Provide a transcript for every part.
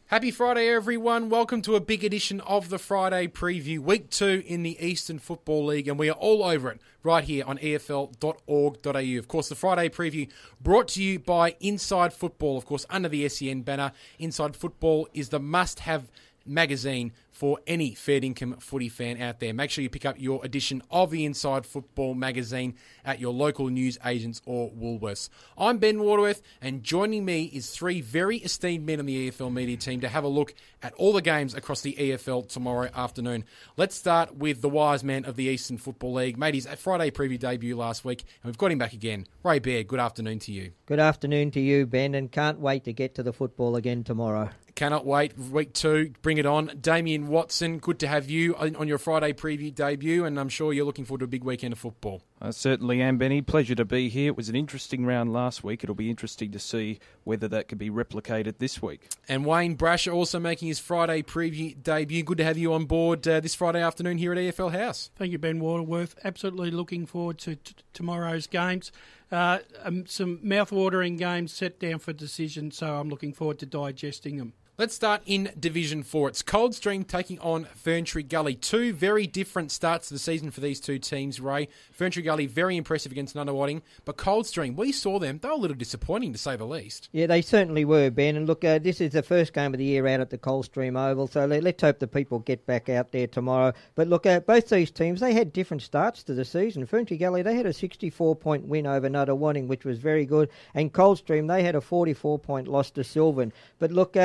Happy Friday, everyone. Welcome to a big edition of the Friday Preview, Week 2 in the Eastern Football League, and we are all over it right here on efl.org.au. Of course, the Friday Preview brought to you by Inside Football, of course, under the SEN banner. Inside Football is the must-have magazine for any fair income footy fan out there. Make sure you pick up your edition of the Inside Football magazine at your local news agents or Woolworths. I'm Ben Waterworth, and joining me is three very esteemed men on the EFL media team to have a look at all the games across the EFL tomorrow afternoon. Let's start with the wise man of the Eastern Football League. Made his Friday preview debut last week, and we've got him back again. Ray Baird, good afternoon to you. Good afternoon to you, Ben, and can't wait to get to the football again tomorrow. Cannot wait. Week 2, bring it on. Damian Watson, good to have you on your Friday preview debut, and I'm sure you're looking forward to a big weekend of football. I certainly am, Benny. Pleasure to be here. It was an interesting round last week. It'll be interesting to see whether that can be replicated this week. And Wayne Brasher also making his Friday preview debut. Good to have you on board this Friday afternoon here at EFL House. Thank you, Ben Waterworth. Absolutely looking forward to tomorrow's games. Some mouth-watering games set down for decision, so I'm looking forward to digesting them. Let's start in Division 4. It's Coldstream taking on Ferntree Gully. Two very different starts to the season for these two teams, Ray. Ferntree Gully, very impressive against Nunawading, but Coldstream, we saw them, they were a little disappointing to say the least. Yeah, they certainly were, Ben. And look, this is the first game of the year out at the Coldstream Oval, so let's hope the people get back out there tomorrow. But look, both these teams, they had different starts to the season. Ferntree Gully, they had a 64-point win over Nunawading, which was very good, and Coldstream, they had a 44-point loss to Sylvan. But look,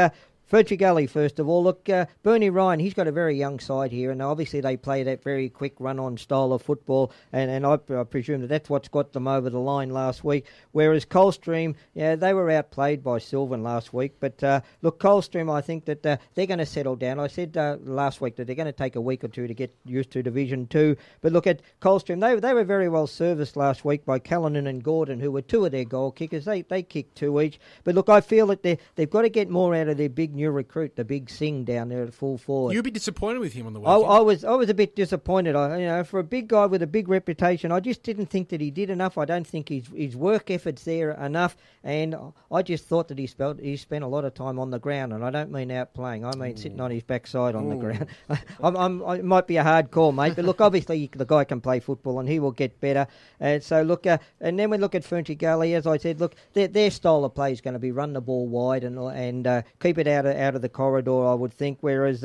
Ferntree Gully, first of all. Look, Bernie Ryan, he's got a very young side here, and obviously they play that very quick run-on style of football, and I presume that's what's got them over the line last week. Whereas Coldstream, yeah, they were outplayed by Sylvan last week. But look, Coldstream, I think that they're going to settle down. I said last week that they're going to take a week or two to get used to Division 2. But look at Coldstream, they were very well serviced last week by Callanan and Gordon, who were two of their goal kickers. They kicked two each. But look, I feel that they've got to get more out of their big new recruit, the big Singh down there at full forward. You'd be disappointed with him on the weekend. I was a bit disappointed. For a big guy with a big reputation, I just didn't think that he did enough. I don't think his work effort's there enough, and I just thought that he spent a lot of time on the ground, and I don't mean out playing. I mean sitting on his backside on the ground. It might be a hard call, mate, but look, obviously the guy can play football, and he will get better. So look, and then we look at Ferntree Gully. As I said, look, their style of play is going to be run the ball wide and keep it out of the corridor, I would think, whereas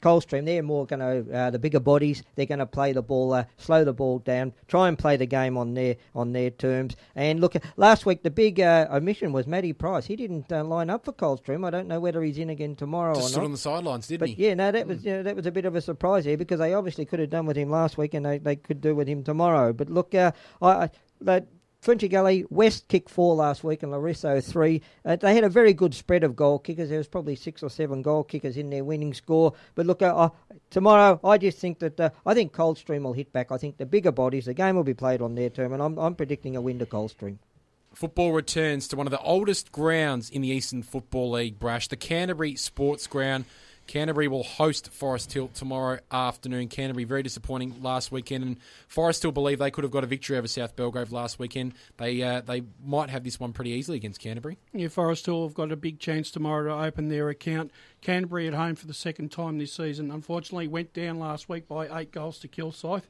Coldstream, they're more going to, the bigger bodies, they're going to play the ball, slow the ball down, try and play the game on their terms. And look, last week the big omission was Matty Price. He didn't line up for Coldstream. I don't know whether he's in again tomorrow or not. Just stood on the sidelines, didn't he? But yeah, no, that was a bit of a surprise here, because they obviously could have done with him last week, and they could do with him tomorrow. But look, Ferntree Gully, West kicked 4 last week and Larissa 3. They had a very good spread of goal kickers. There was probably 6 or 7 goal kickers in their winning score. But look, tomorrow, I just think that I think Coldstream will hit back. I think the bigger bodies, the game will be played on their term, and I'm predicting a win to Coldstream. Football returns to one of the oldest grounds in the Eastern Football League, Brash, the Canterbury Sports Ground. Canterbury will host Forest Hill tomorrow afternoon. Canterbury very disappointing last weekend, and Forest Hill believe they could have got a victory over South Belgrave last weekend. They might have this one pretty easily against Canterbury. Yeah, Forest Hill have got a big chance tomorrow to open their account. Canterbury at home for the second time this season. Unfortunately, went down last week by 8 goals to Kilsyth,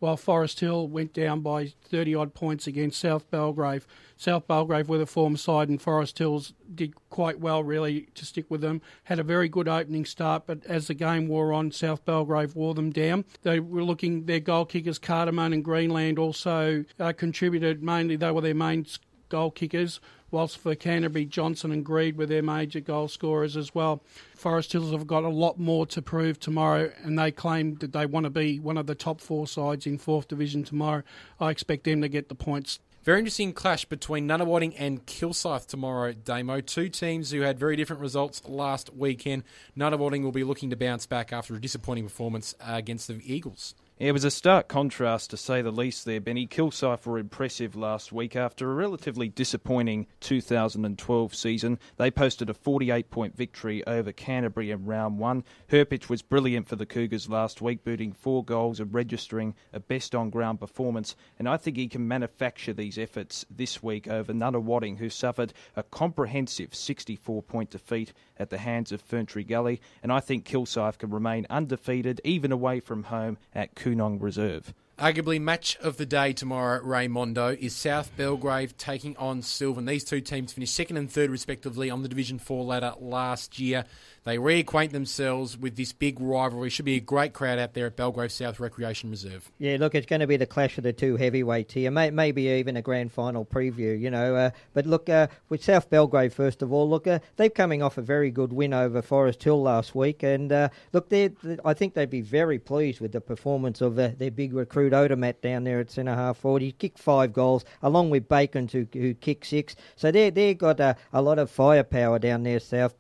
while Forest Hill went down by 30-odd points against South Belgrave. South Belgrave were the form side, and Forest Hills did quite well, really, to stick with them. Had a very good opening start, but as the game wore on, South Belgrave wore them down. They were looking, their goal kickers, Cardamom and Greenland, also contributed mainly. They were their main goal kickers, whilst for Canterbury, Johnson and Greed were their major goal scorers as well. Forest Hills have got a lot more to prove tomorrow, and they claim that they want to be one of the top 4 sides in 4th Division tomorrow. I expect them to get the points. Very interesting clash between Nunawading and Kilsyth tomorrow, Damo. Two teams who had very different results last weekend. Nunawading will be looking to bounce back after a disappointing performance against the Eagles. It was a stark contrast, to say the least there, Benny. Kilsyth were impressive last week after a relatively disappointing 2012 season. They posted a 48-point victory over Canterbury in round one. Herpich was brilliant for the Cougars last week, booting 4 goals and registering a best-on-ground performance. And I think he can manufacture these efforts this week over Nunawading, who suffered a comprehensive 64-point defeat at the hands of Ferntree Gully. And I think Kilsyth can remain undefeated, even away from home at Coonong Reserve. Arguably match of the day tomorrow, Raymondo, is South Belgrave taking on Sylvan. These two teams finished second and third respectively on the Division 4 ladder last year. They reacquaint themselves with this big rivalry. Should be a great crowd out there at Belgrave South Recreation Reserve. Yeah, look, it's going to be the clash of the two heavyweights here. Maybe even a grand final preview, you know. But look, with South Belgrave, first of all, look, they're coming off a very good win over Forest Hill last week. And look, I think they'd be very pleased with the performance of their big recruit Odermatt down there at centre-half forward. He kicked 5 goals, along with Bacon, who kicked 6. So they've got a lot of firepower down there, South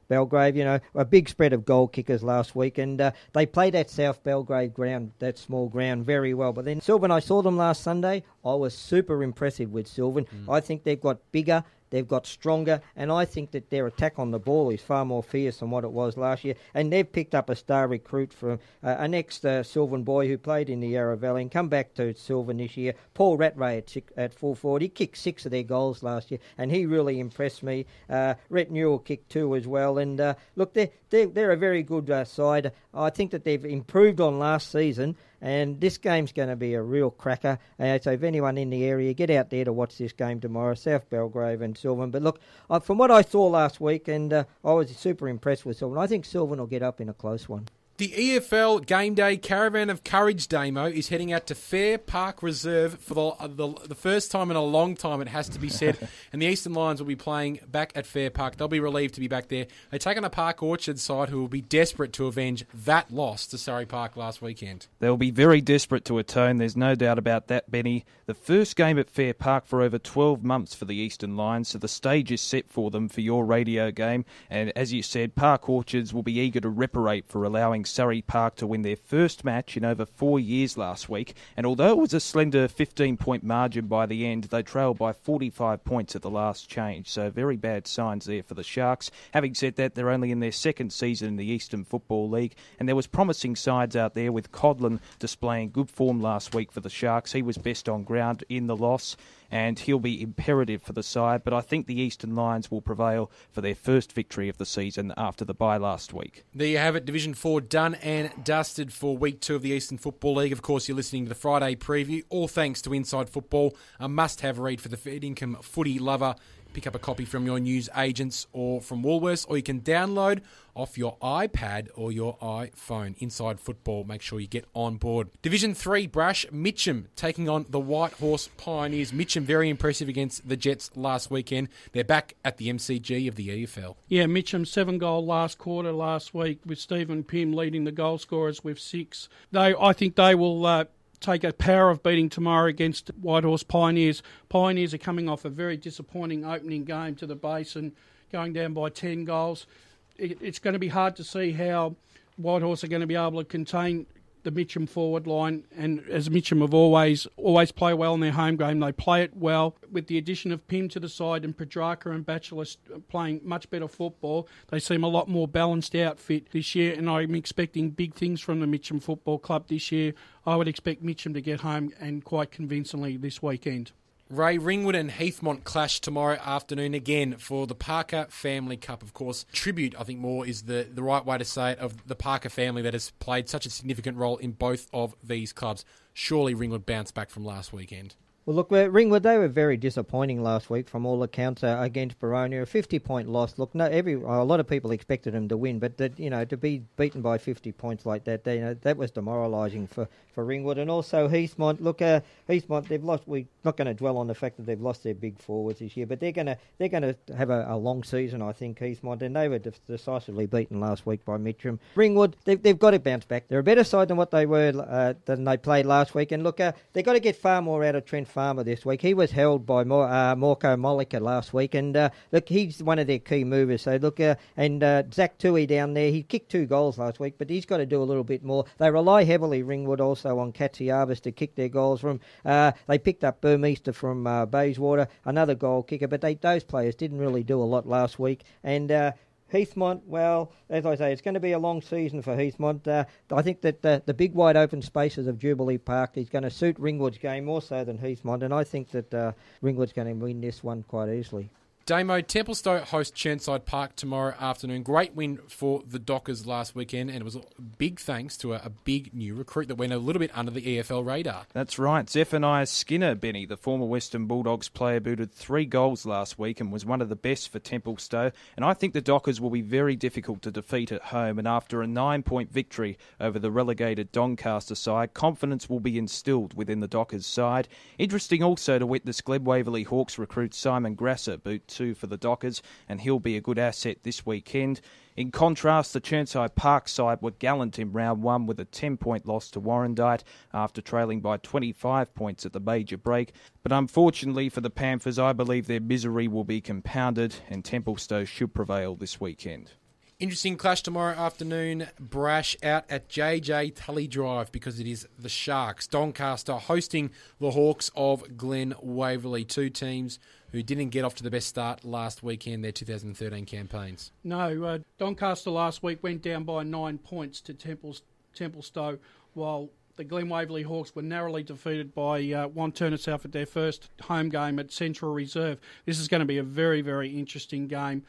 Belgrave, you know. A big spread of goal kickers last week, and they played that South Belgrave ground, that small ground, very well. But then Sylvan, I saw them last Sunday. I was super impressive with Sylvan. I think they've got bigger, they've got stronger, and I think that their attack on the ball is far more fierce than what it was last year. And they've picked up a star recruit from an ex-Sylvan boy who played in the Yarra Valley and come back to Sylvan this year, Paul Rattray at full forward. He kicked 6 of their goals last year, and he really impressed me. Rhett Newell kicked 2 as well. And look, they're a very good side. I think that they've improved on last season, and this game's going to be a real cracker. So if anyone in the area, get out there to watch this game tomorrow, South Belgrave and Sylvan. But look, from what I saw last week, and I was super impressed with Sylvan, I think Sylvan will get up in a close one. The EFL Game Day Caravan of Courage Damo is heading out to Fair Park Reserve for the first time in a long time, it has to be said. And the Eastern Lions will be playing back at Fair Park. They'll be relieved to be back there. They take on a Park Orchard side who will be desperate to avenge that loss to Surrey Park last weekend. They'll be very desperate to atone, there's no doubt about that, Benny. The first game at Fair Park for over 12 months for the Eastern Lions, so the stage is set for them for your radio game. And as you said, Park Orchards will be eager to reparate for allowing Surrey Park to win their first match in over 4 years last week. And although it was a slender 15-point margin by the end, they trailed by 45 points at the last change. So very bad signs there for the Sharks. Having said that, they're only in their second season in the Eastern Football League, and there was promising sides out there with Codlin displaying good form last week for the Sharks. He was best on ground in the loss, and he'll be imperative for the side. But I think the Eastern Lions will prevail for their first victory of the season after the bye last week. There you have it, Division 4 done and dusted for Week 2 of the Eastern Football League. Of course, you're listening to the Friday preview, all thanks to Inside Football, a must-have read for the fair income footy lover. Pick up a copy from your news agents or from Woolworths, or you can download off your iPad or your iPhone. Inside Football, make sure you get on board. Division 3, Brash, Mitchum taking on the White Horse Pioneers. Mitchum very impressive against the Jets last weekend. They're back at the MCG of the EFL. Yeah, Mitchum 7-goal last quarter last week with Stephen Pym leading the goal scorers with 6. I think they will take a power of beating tomorrow against White Horse Pioneers. Pioneers are coming off a very disappointing opening game to the Basin, going down by 10 goals. It's going to be hard to see how White Horse are going to be able to contain the Mitchum forward line, and as Mitchum have always play well in their home game, they play it well. With the addition of Pym to the side and Pedraka and Batchelor playing much better football, they seem a lot more balanced outfit this year, and I'm expecting big things from the Mitchum Football Club this year. I would expect Mitchum to get home, and quite convincingly this weekend. Ray, Ringwood and Heathmont clash tomorrow afternoon again for the Parker Family Cup. Of course, tribute, I think more is the right way to say it, of the Parker family that has played such a significant role in both of these clubs. Surely Ringwood bounced back from last weekend. Well, look, Ringwood, they were very disappointing last week from all accounts against Baronia. A 50-point loss. Look, a lot of people expected them to win, but to be beaten by 50 points like that, that was demoralising for Ringwood. And also Heathmont. Look, Heathmont, they've lost. We're not going to dwell on the fact that they've lost their big forwards this year, but they're going to have a long season, I think, Heathmont, and they were decisively beaten last week by Mitchum. Ringwood, they've got to bounce back. They're a better side than what they were than they played last week. And look, they've got to get far more out of Trent Farmer this week. He was held by Morko Mollica last week, and look, he's one of their key movers. So look, and Zach Tui down there, he kicked 2 goals last week, but he's got to do a little bit more. They rely heavily, Ringwood, also on Katsiavis to kick their goals from. They picked up Burmeister from Bayswater, another goal kicker, but those players didn't really do a lot last week. And Heathmont, well, as I say, it's going to be a long season for Heathmont. I think that the big wide open spaces of Jubilee Park is going to suit Ringwood's game more so than Heathmont, and I think that Ringwood's going to win this one quite easily. Damo, Templestowe hosts Churnside Park tomorrow afternoon. Great win for the Dockers last weekend, and it was big thanks to a big new recruit that went a little bit under the EFL radar. That's right. Zephaniah Skinner, Benny, the former Western Bulldogs player, booted 3 goals last week and was one of the best for Templestowe. And I think the Dockers will be very difficult to defeat at home. And after a 9-point victory over the relegated Doncaster side, confidence will be instilled within the Dockers side. Interesting also to witness Glen Waverley Hawks recruit Simon Brasher boot 2 for the Dockers, and he'll be a good asset this weekend. In contrast, the Churnside Park side were gallant in round 1 with a 10-point loss to Warrandyte after trailing by 25 points at the major break. But unfortunately for the Panthers, I believe their misery will be compounded and Templestowe should prevail this weekend. Interesting clash tomorrow afternoon. Brash out at JJ Tully Drive because it is the Sharks. Doncaster hosting the Hawks of Glen Waverley, 2 teams who didn't get off to the best start last weekend, their 2013 campaigns. No, Doncaster last week went down by 9 points to Templestowe, while the Glen Waverley Hawks were narrowly defeated by Wantirna South at their first home game at Central Reserve. This is going to be a very, very interesting game.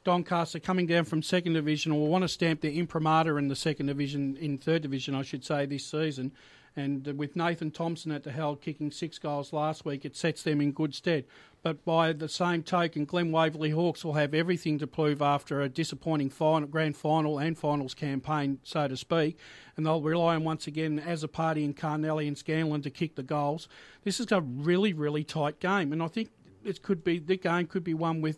Doncaster coming down from 2nd Division will want to stamp their imprimatur in the 2nd Division, in 3rd Division, I should say, this season. And with Nathan Thompson at the helm kicking 6 goals last week, it sets them in good stead. But by the same token, Glen Waverley Hawks will have everything to prove after a disappointing grand final and finals campaign, so to speak. And they'll rely on, once again, as a party in Carnelli and Scanlon to kick the goals. This is a really, really tight game. And I think the game could be one with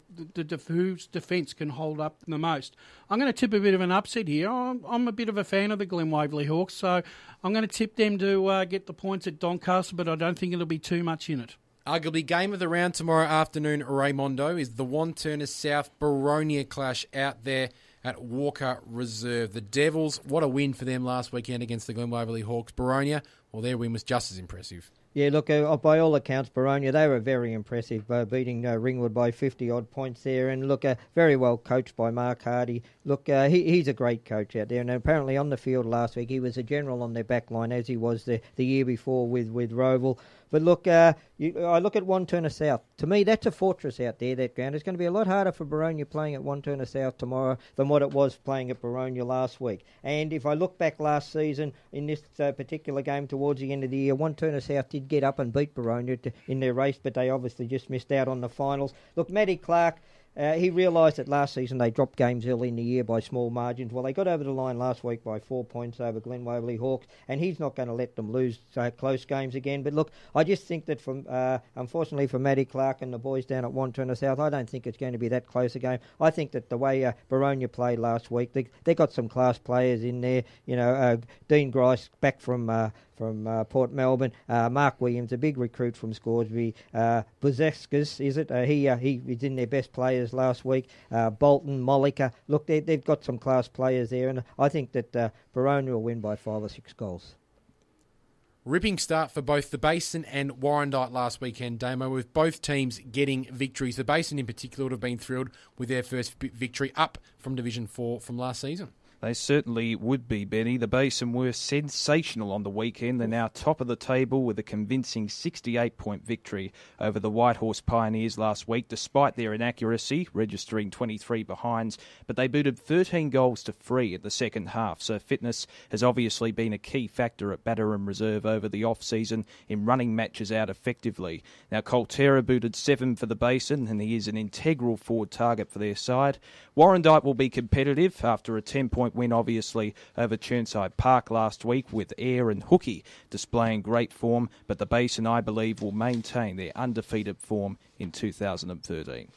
whose defence can hold up the most. I'm going to tip a bit of an upset here. I'm a bit of a fan of the Glen Waverley Hawks, so I'm going to tip them to get the points at Doncaster, but I don't think it'll be too much in it. Arguably game of the round tomorrow afternoon, Raymondo, is the Wantirna South Baronia clash out there at Walker Reserve. The Devils, what a win for them last weekend against the Glen Waverley Hawks. Baronia, well, their win was just as impressive. Yeah, look, by all accounts, Baronia, they were very impressive, beating Ringwood by 50-odd points there. And look, very well coached by Mark Hardy. Look, he's a great coach out there. And apparently on the field last week, he was a general on their back line, as he was the year before with Roval. But look, I look at Wantirna South. To me, that's a fortress out there, that ground. It's going to be a lot harder for Baronia playing at Wantirna South tomorrow than what it was playing at Baronia last week. And if I look back last season, in this particular game towards the end of the year, Wantirna South did get up and beat Baronia in their race, but they obviously just missed out on the finals. Look, Matty Clark, he realised that last season they dropped games early in the year by small margins. Well, they got over the line last week by 4 points over Glen Waverley Hawks, and he's not going to let them lose close games again. But look, I just think that unfortunately for Matty Clark and the boys down at Wantirna South, I don't think it's going to be that close a game. I think that the way Baronia played last week, they got some class players in there. You know, Dean Grice back from Port Melbourne, Mark Williams, a big recruit from Scoresby, Buzescas, is it? He was in their best players last week. Bolton, Mollica. Look, they've got some class players there, and I think that Baronia will win by 5 or 6 goals. Ripping start for both the Basin and Warrandyte last weekend, Damo, with both teams getting victories. The Basin in particular would have been thrilled with their first victory up from Division 4 from last season. They certainly would be, Benny. The Basin were sensational on the weekend. They're now top of the table with a convincing 68-point victory over the Whitehorse Pioneers last week, despite their inaccuracy, registering 23 behinds. But they booted 13 goals to 3 at the second half, so fitness has obviously been a key factor at Battering Reserve over the off-season in running matches out effectively. Now, Colterra booted 7 for the Basin, and he is an integral forward target for their side. Warrandyte will be competitive after a 10-point win, obviously, over Churnside Park last week, with Eyre and Hookie displaying great form, but the Basin, I believe, will maintain their undefeated form in 2013.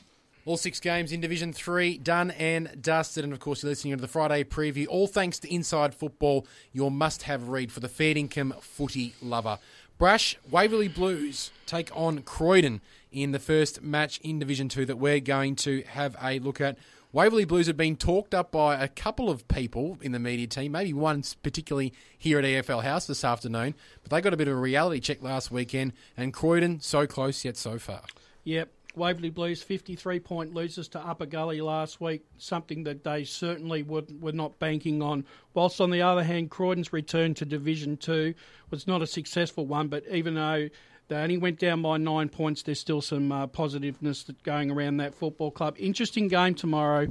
All 6 games in Division 3 done and dusted, and of course you're listening to the Friday preview, all thanks to Inside Football, your must-have read for the fair income footy lover. Brash, Waverly Blues take on Croydon in the first match in Division 2 that we're going to have a look at. Waverly Blues have been talked up by a couple of people in the media team, maybe one particularly here at EFL House this afternoon, but they got a bit of a reality check last weekend, and Croydon so close yet so far. Yep. Waverly Blues 53-point losers to Upper Gully last week, something that they certainly were not banking on. Whilst on the other hand, Croydon's return to Division 2 was not a successful one, but even though they only went down by 9 points, there's still some positiveness going around that football club. Interesting game tomorrow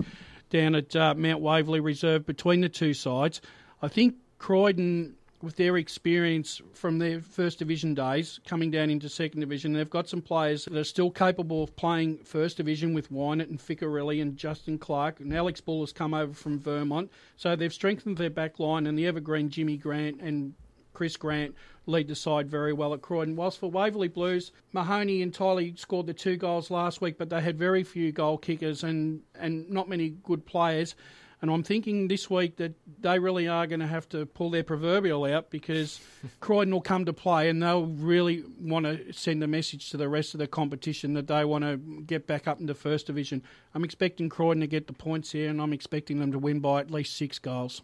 down at Mount Waverley Reserve between the two sides. I think Croydon, with their experience from their First Division days, coming down into Second Division, they've got some players that are still capable of playing First Division with Wynett and Ficcarelli and Justin Clark. And Alex Bull has come over from Vermont. So they've strengthened their back line, and the evergreen Jimmy Grant and Chris Grant lead the side very well at Croydon. Whilst for Waverly Blues, Mahoney and Tiley scored the 2 goals last week, but they had very few goal kickers and not many good players. And I'm thinking this week that they really are going to have to pull their proverbial out, because Croydon will come to play and they'll really want to send a message to the rest of the competition that they want to get back up into First Division. I'm expecting Croydon to get the points here, and I'm expecting them to win by at least 6 goals.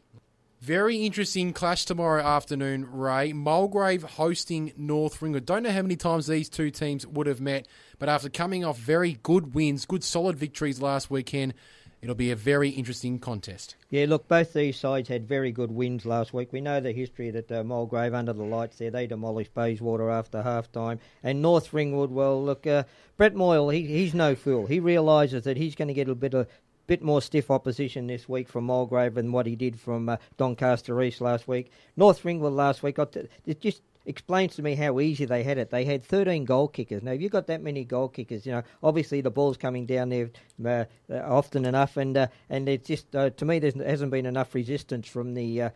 Very interesting clash tomorrow afternoon, Ray. Moregrave hosting North Ringwood. Don't know how many times these two teams would have met, but after coming off very good wins, good solid victories last weekend, it'll be a very interesting contest. Yeah, look, both these sides had very good wins last week. We know the history that Moregrave, under the lights there, they demolished Bayswater after half-time. And North Ringwood, well, look, Brett Moyle, he's no fool. He realises that he's going to get a bit more stiff opposition this week from Moregrave than what he did from Doncaster East last week. North Ringwood last week, it just explains to me how easy they had it. They had 13 goal kickers. Now, if you've got that many goal kickers, obviously the ball's coming down there often enough, and it's just to me there hasn't been enough resistance from the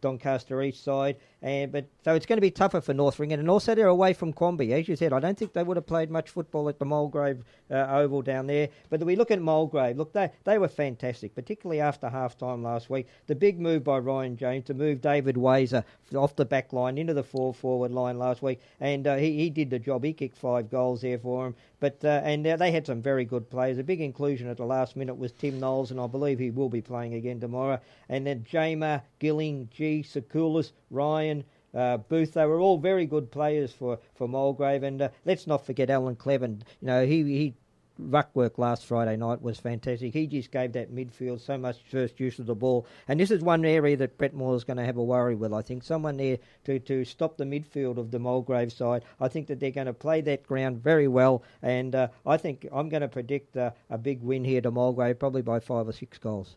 Doncaster East side. So it's going to be tougher for North Ringwood, and also they're away from Quamby. As you said, I don't think they would have played much football at the Moregrave Oval down there. But we look at Moregrave, look, they were fantastic, particularly after half-time last week. The big move by Ryan James to move David Wazer off the back line into the forward line last week, and he did the job. He kicked 5 goals there for him. But they had some very good players. A big inclusion at the last minute was Tim Knowles, and I believe he will be playing again tomorrow. And then Jamer, Gilling, G, Sakulis, Ryan, Booth, they were all very good players for Moregrave. And let's not forget Alan Cleven. He ruck work last Friday night was fantastic. He just gave that midfield so much first use of the ball. And this is one area that Brett Moore is going to have a worry with. I think someone there to stop the midfield of the Moregrave side. I think that they're going to play that ground very well. And I think I'm going to predict a big win here to Moregrave, probably by 5 or 6 goals.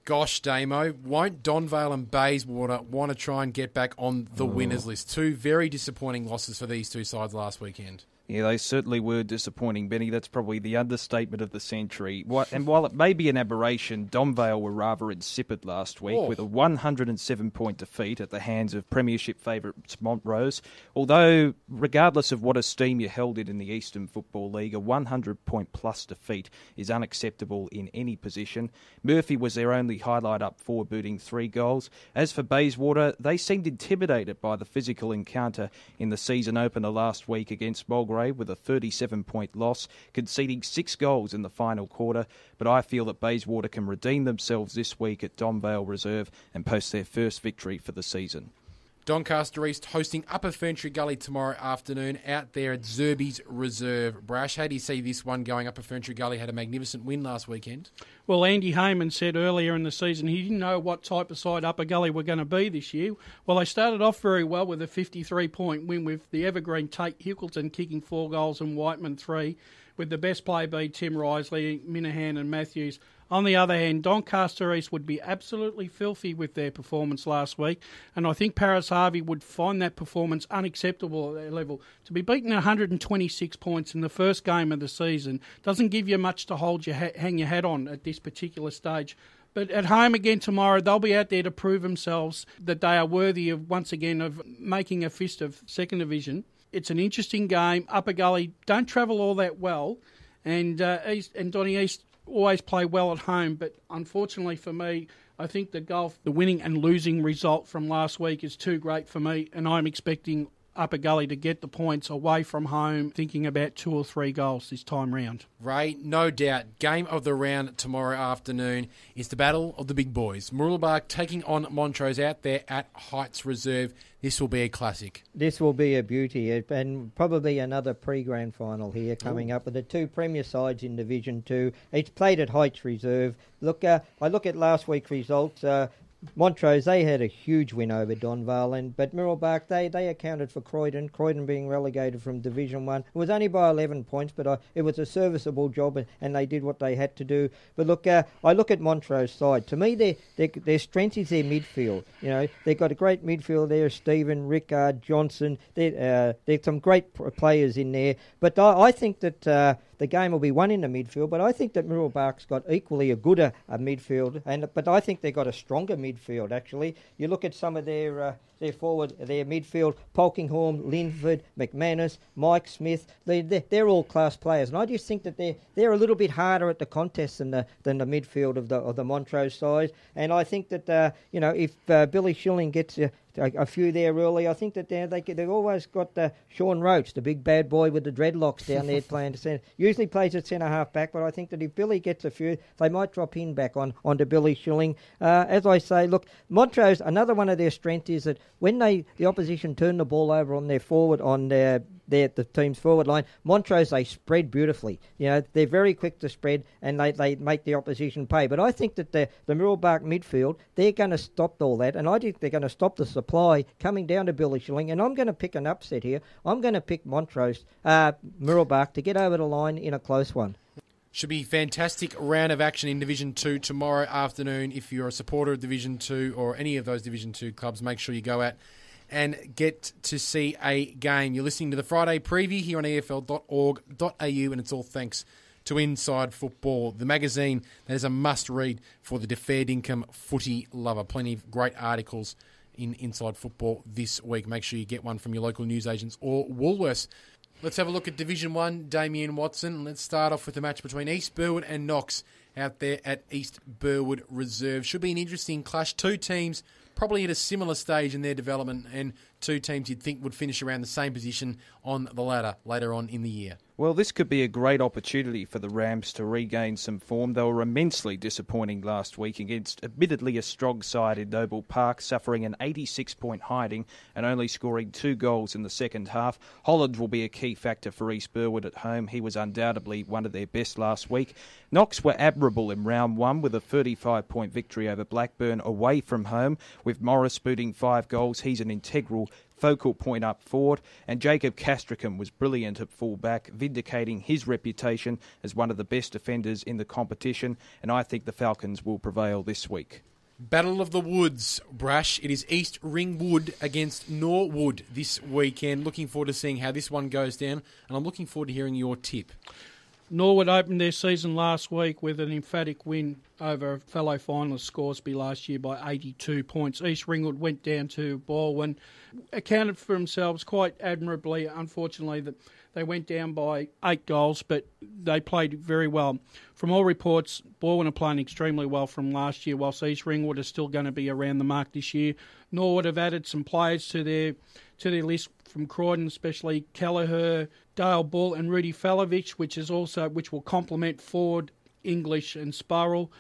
Gosh, Damo, won't Donvale and Bayswater want to try and get back on the winners list? 2 very disappointing losses for these two sides last weekend. Yeah, they certainly were disappointing, Benny. That's probably the understatement of the century. And while it may be an aberration, Donvale were rather insipid last week with a 107-point defeat at the hands of Premiership favourites Montrose. Although, regardless of what esteem you held it in the Eastern Football League, a 100-point-plus defeat is unacceptable in any position. Murphy was their only highlight up forward, booting 3 goals. As for Bayswater, they seemed intimidated by the physical encounter in the season opener last week against Moregrave, with a 37-point loss, conceding 6 goals in the final quarter. But I feel that Bayswater can redeem themselves this week at Donvale Reserve and post their first victory for the season. Doncaster East hosting Upper Ferntree Gully tomorrow afternoon out there at Zerby's Reserve. Brash, how do you see this one going? Upper Ferntree Gully had a magnificent win last weekend. Well, Andy Heyman said earlier in the season he didn't know what type of side Upper Gully were going to be this year. Well, they started off very well with a 53-point win, with the evergreen Tate Hickleton kicking 4 goals and Whiteman 3, with the best play being Tim Risley, Minahan and Matthews. On the other hand, Doncaster East would be absolutely filthy with their performance last week, and I think Paris Harvey would find that performance unacceptable at their level. To be beaten 126 points in the first game of the season doesn't give you much to hang your hat on at this particular stage. But at home again tomorrow, they'll be out there to prove themselves that they are worthy of, once again, of making a fist of Second Division. It's an interesting game. Upper Gully don't travel all that well, and Donny East always play well at home, but unfortunately for me, I think the winning and losing result from last week is too great for me, and I'm expecting Upper Gully to get the points away from home, thinking about 2 or 3 goals this time round. Ray, no doubt, game of the round tomorrow afternoon is the battle of the big boys. Marilla taking on Montrose out there at Heights Reserve. This will be a classic. This will be a beauty, and probably another pre-grand final here coming up with the 2 premier sides in Division 2. It's played at Heights Reserve. Look, I look at last week's results. Montrose, they had a huge win over Donvale, but Mirrabak, they accounted for Croydon being relegated from Division 1. It was only by 11 points, but it was a serviceable job, and they did what they had to do. But look, I look at Montrose side. To me, their strength is their midfield. You know, they've got a great midfield there, Stephen, Rickard, Johnson. There's some great players in there. But I think that the game will be won in the midfield, but I think that Mirrabak's got equally a good midfield, but I think they've got a stronger midfield, actually. You look at some of their midfield, Polkinghorne, Linford, McManus, Mike Smith, they're all class players, and I just think that they're a little bit harder at the contest than the midfield of the Montrose side, and I think that if Billy Schilling gets a few there early, I think that they've always got Sean Roach, the big bad boy with the dreadlocks down there playing to centre. Usually plays at centre half back, but I think that if Billy gets a few, they might drop in back onto Billy Schilling. As I say, look, Montrose, another one of their strengths is that when the opposition turn the ball over on their forward, the team's forward line, Montrose, they spread beautifully. You know, they're very quick to spread, and they make the opposition pay. But I think that the Mirrabak midfield, they're going to stop all that, and I think they're going to stop the supply coming down to Billy Schilling, and I'm going to pick an upset here. I'm going to pick Montrose, Mirrabak to get over the line in a close one. Should be a fantastic round of action in Division 2 tomorrow afternoon. If you're a supporter of Division 2 or any of those Division 2 clubs, make sure you go out and get to see a game. You're listening to the Friday preview here on efl.org.au, and it's all thanks to Inside Football, the magazine that is a must-read for the fair dinkum footy lover. Plenty of great articles in Inside Football this week. Make sure you get one from your local newsagents or Woolworths. Let's have a look at Division 1, Damian Watson. Let's start off with the match between East Burwood and Knox out there at East Burwood Reserve. Should be an interesting clash. 2 teams probably at a similar stage in their development, and 2 teams you'd think would finish around the same position on the ladder later on in the year. Well, this could be a great opportunity for the Rams to regain some form. They were immensely disappointing last week against admittedly a strong side in Noble Park, suffering an 86-point hiding and only scoring 2 goals in the second half. Holland will be a key factor for East Burwood at home. He was undoubtedly one of their best last week. Knox were admirable in round 1 with a 35-point victory over Blackburn away from home, with Morris booting 5 goals. He's an integral focal point up forward, and Jacob Castricum was brilliant at full-back, vindicating his reputation as one of the best defenders in the competition, and I think the Falcons will prevail this week. Battle of the Woods, Brash. It is East Ringwood against Norwood this weekend. Looking forward to seeing how this one goes down, and I'm looking forward to hearing your tip. Norwood opened their season last week with an emphatic win over fellow finalist Scoresby last year by 82 points. East Ringwood went down to Baldwin, accounted for themselves quite admirably. Unfortunately, that they went down by 8 goals, but they played very well. From all reports, Baldwin are playing extremely well from last year, whilst East Ringwood is still going to be around the mark this year. Norwood have added some players to their list from Croydon, especially Kelleher, Dale Bull and Rudy Falovich, which will complement Ford, English and Sparrow,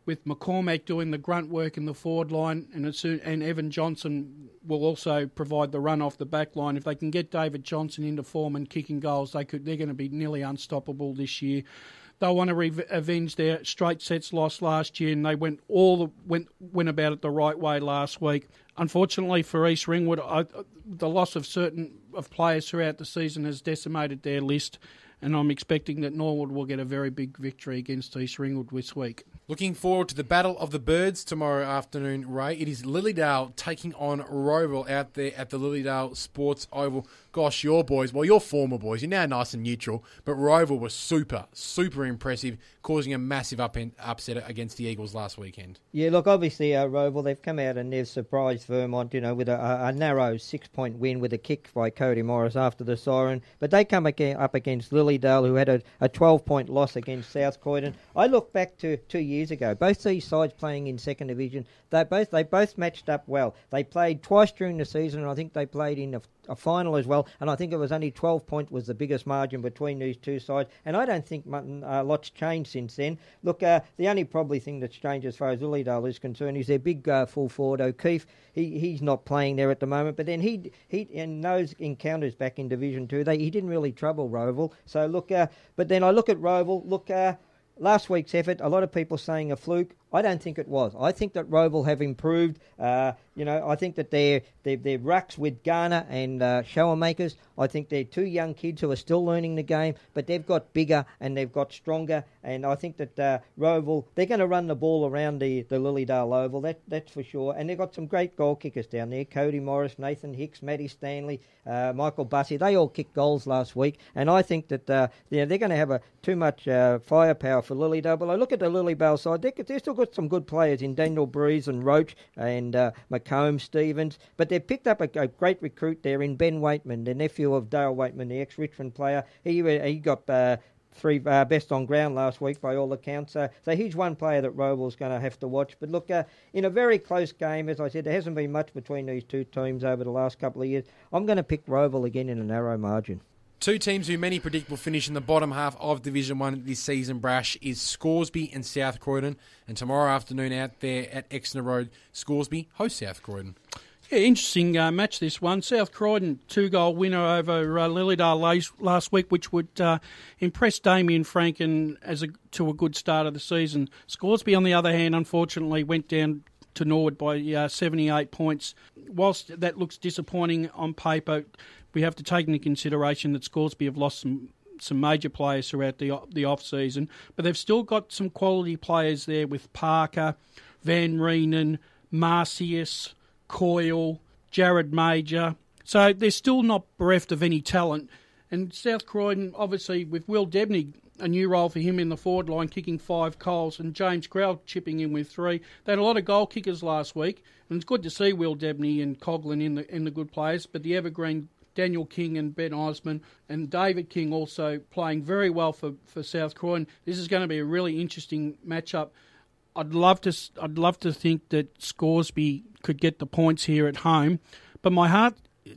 with McCormack doing the grunt work in the forward line, and Evan Johnson will also provide the run off the back line. If they can get David Johnson into form and kicking goals, they're going to be nearly unstoppable this year. They'll want to avenge their straight sets loss last year, and they went about it the right way last week. Unfortunately for East Ringwood, the loss of certain players throughout the season has decimated their list, and I'm expecting that Norwood will get a very big victory against East Ringwood this week. Looking forward to the Battle of the Birds tomorrow afternoon, Ray. It is Lilydale taking on Roval out there at the Lilydale Sports Oval. Gosh, your boys, well, your former boys, you're now nice and neutral, but Roval was super impressive, causing a massive upset against the Eagles last weekend. Yeah, look, obviously, Roval, they've come out and they've surprised Vermont, with a narrow 6-point win with a kick by Cody Morris after the siren. But they come up against Lilydale, who had a 12-point loss against South Croydon. I look back to 2 years ago. Both these sides playing in second division, they both matched up well. They played twice during the season, and I think they played in a final as well, and I think it was only 12 points was the biggest margin between these two sides, and I don't think lots changed since then. Look, the only probably thing that's changed as far as Lilydale is concerned is their big full forward O'Keefe. He's not playing there at the moment, but then he in those encounters back in Division 2, he didn't really trouble Roval. So look, but then I look at Roval, last week's effort, a lot of people saying a fluke. I don't think it was. I think that Roval have improved. I think that their rucks with Garner and Showermakers, I think they're two young kids who are still learning the game, but they've got bigger and they've got stronger. And I think that Roval, they're going to run the ball around the Lilydale Oval, that's for sure. And they've got some great goal kickers down there. Cody Morris, Nathan Hicks, Matty Stanley, Michael Bussey. They all kicked goals last week. And I think that they're going to have too much firepower for Lilydale. But I look at the Lilydale side, they're still got some good players in Daniel Breeze and Roach and McComb, Stevens, but they've picked up a great recruit there in Ben Waitman, the nephew of Dale Waitman, the ex-Richmond player. He got three best on ground last week by all accounts. So he's one player that Roval's going to have to watch. But look, in a very close game, as I said, there hasn't been much between these two teams over the last couple of years. I'm going to pick Roval again in a narrow margin. Two teams who many predict will finish in the bottom half of Division 1 this season, Brash, is Scoresby and South Croydon. And tomorrow afternoon out there at Exeter Road, Scoresby hosts South Croydon. Yeah, interesting match this one. South Croydon, 2-goal winner over Lilydale last week, which would impress Damian Franken to a good start of the season. Scoresby, on the other hand, unfortunately went down to Norwood by 78 points. Whilst that looks disappointing on paper, we have to take into consideration that Scoresby have lost some major players throughout the off-season, but they've still got some quality players there with Parker, Van Reenen, Marcius, Coyle, Jared Major. So they're still not bereft of any talent. And South Croydon, obviously, with Will Debney, a new role for him in the forward line, kicking 5 goals, and James Crowell chipping in with 3. They had a lot of goal kickers last week, and it's good to see Will Debney and Coughlin in the good players, but the evergreen Daniel King and Ben Osman and David King also playing very well for South Croydon. This is going to be a really interesting matchup. I'd love to think that Scoresby could get the points here at home, but my heart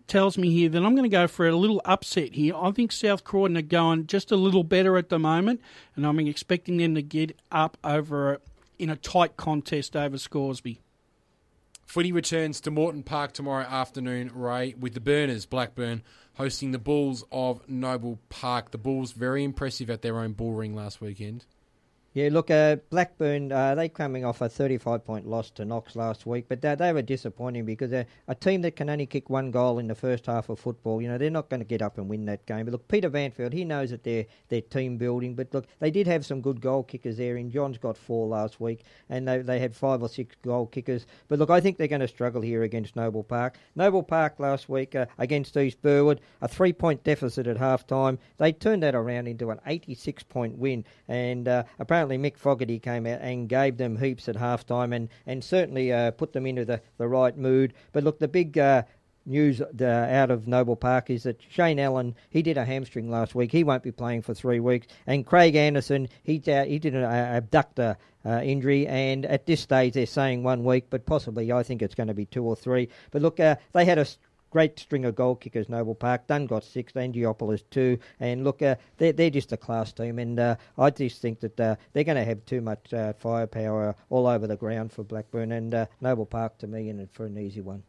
tells me here that I'm going to go for a little upset here. I think South Croydon are going just a little better at the moment, and I'm expecting them to get up in a tight contest over Scoresby. Footy returns to Moreton Park tomorrow afternoon, Ray, with the Burners, Blackburn, hosting the Bulls of Noble Park. The Bulls very impressive at their own bull ring last weekend. Yeah, look, Blackburn, they coming off a 35-point loss to Knox last week, but they were disappointing because they're a team that can only kick 1 goal in the first half of football. They're not going to get up and win that game. But look, Peter Vanfield, he knows that they're team building, but look, they did have some good goal kickers there, and John's got 4 last week, and they had 5 or 6 goal kickers. But look, I think they're going to struggle here against Noble Park. Noble Park last week against East Burwood, a 3-point deficit at half-time. They turned that around into an 86-point win, and apparently Mick Fogarty came out and gave them heaps at half-time and certainly put them into the right mood. But look, the big news out of Noble Park is that Shane Allen, he did a hamstring last week. He won't be playing for 3 weeks. And Craig Anderson, he did an abductor injury, and at this stage they're saying 1 week, but possibly I think it's going to be 2 or 3. But look, they had a great string of goal kickers, Noble Park. Dunn got 6, Angiopolis 2. And look, they're just a class team. And I just think that they're going to have too much firepower all over the ground for Blackburn. And Noble Park, to me, and for an easy one.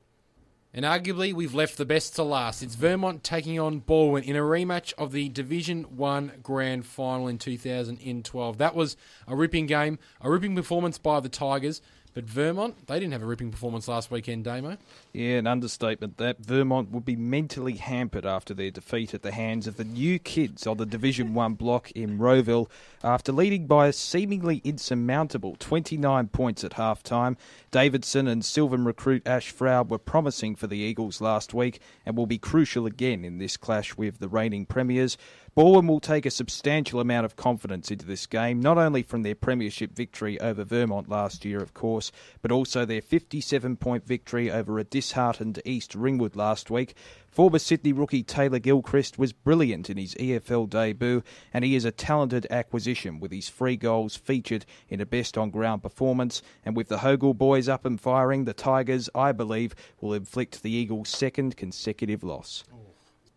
And arguably, we've left the best to last. It's Vermont taking on Baldwin in a rematch of the Division 1 Grand Final in 2012. That was a ripping game, a ripping performance by the Tigers. But Vermont, they didn't have a ripping performance last weekend, Damo. Yeah, an understatement that. Vermont will be mentally hampered after their defeat at the hands of the new kids of the Division 1 block in Rowville after leading by a seemingly insurmountable 29 points at half-time. Davidson and Sylvan recruit Ash Froud were promising for the Eagles last week and will be crucial again in this clash with the reigning premiers. Baldwin will take a substantial amount of confidence into this game, not only from their premiership victory over Vermont last year, of course, course, but also their 57-point victory over a disheartened East Ringwood last week. Former Sydney rookie Taylor Gilchrist was brilliant in his EFL debut, and he is a talented acquisition with his 3 goals featured in a best-on-ground performance. And with the Hogle boys up and firing, the Tigers, I believe, will inflict the Eagles' second consecutive loss.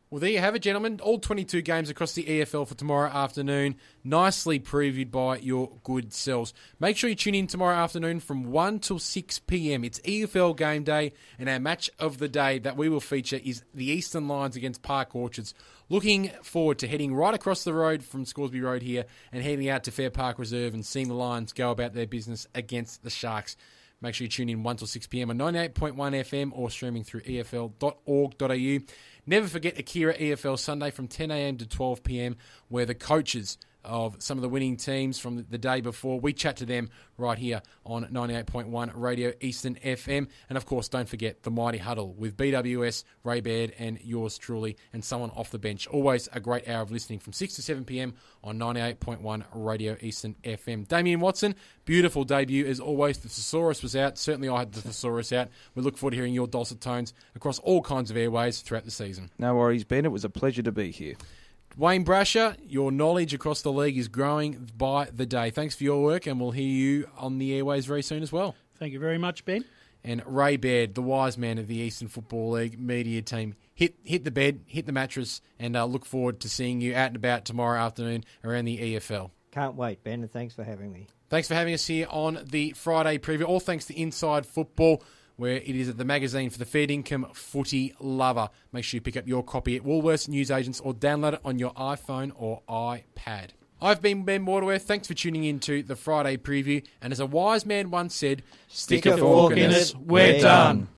Well, there you have it, gentlemen. All 22 games across the EFL for tomorrow afternoon. Nicely previewed by your good selves. Make sure you tune in tomorrow afternoon from 1 till 6 p.m. It's EFL game day, and our match of the day that we will feature is the Eastern Lions against Park Orchards. Looking forward to heading right across the road from Scoresby Road here and heading out to Fair Park Reserve and seeing the Lions go about their business against the Sharks. Make sure you tune in 1 till 6 p.m. on 98.1 FM or streaming through efl.org.au. Never forget Akira EFL Sunday from 10 a.m. to 12 p.m, where the coaches of some of the winning teams from the day before, we chat to them right here on 98.1 Radio Eastern FM. And of course, don't forget the Mighty Huddle with BWS, Ray Baird and yours truly, and someone off the bench. Always a great hour of listening from 6 to 7 p.m. on 98.1 Radio Eastern FM. Damian Watson, beautiful debut as always. The Thesaurus was out. Certainly I had the Thesaurus out. We look forward to hearing your dulcet tones across all kinds of airways throughout the season. No worries, Ben. It was a pleasure to be here. Wayne Brasher, your knowledge across the league is growing by the day. Thanks for your work, and we'll hear you on the airways very soon as well. Thank you very much, Ben. And Ray Baird, the wise man of the Eastern Football League media team, hit the bed, hit the mattress, and look forward to seeing you out and about tomorrow afternoon around the EFL. Can't wait, Ben, and thanks for having me. Thanks for having us here on the Friday preview. All thanks to Inside Football, where it is at the magazine for the fair income footy lover. Make sure you pick up your copy at Woolworths newsagents or download it on your iPhone or iPad. I've been Ben Waterworth. Thanks for tuning in to the Friday preview. And as a wise man once said, stick a fork in it, we're done.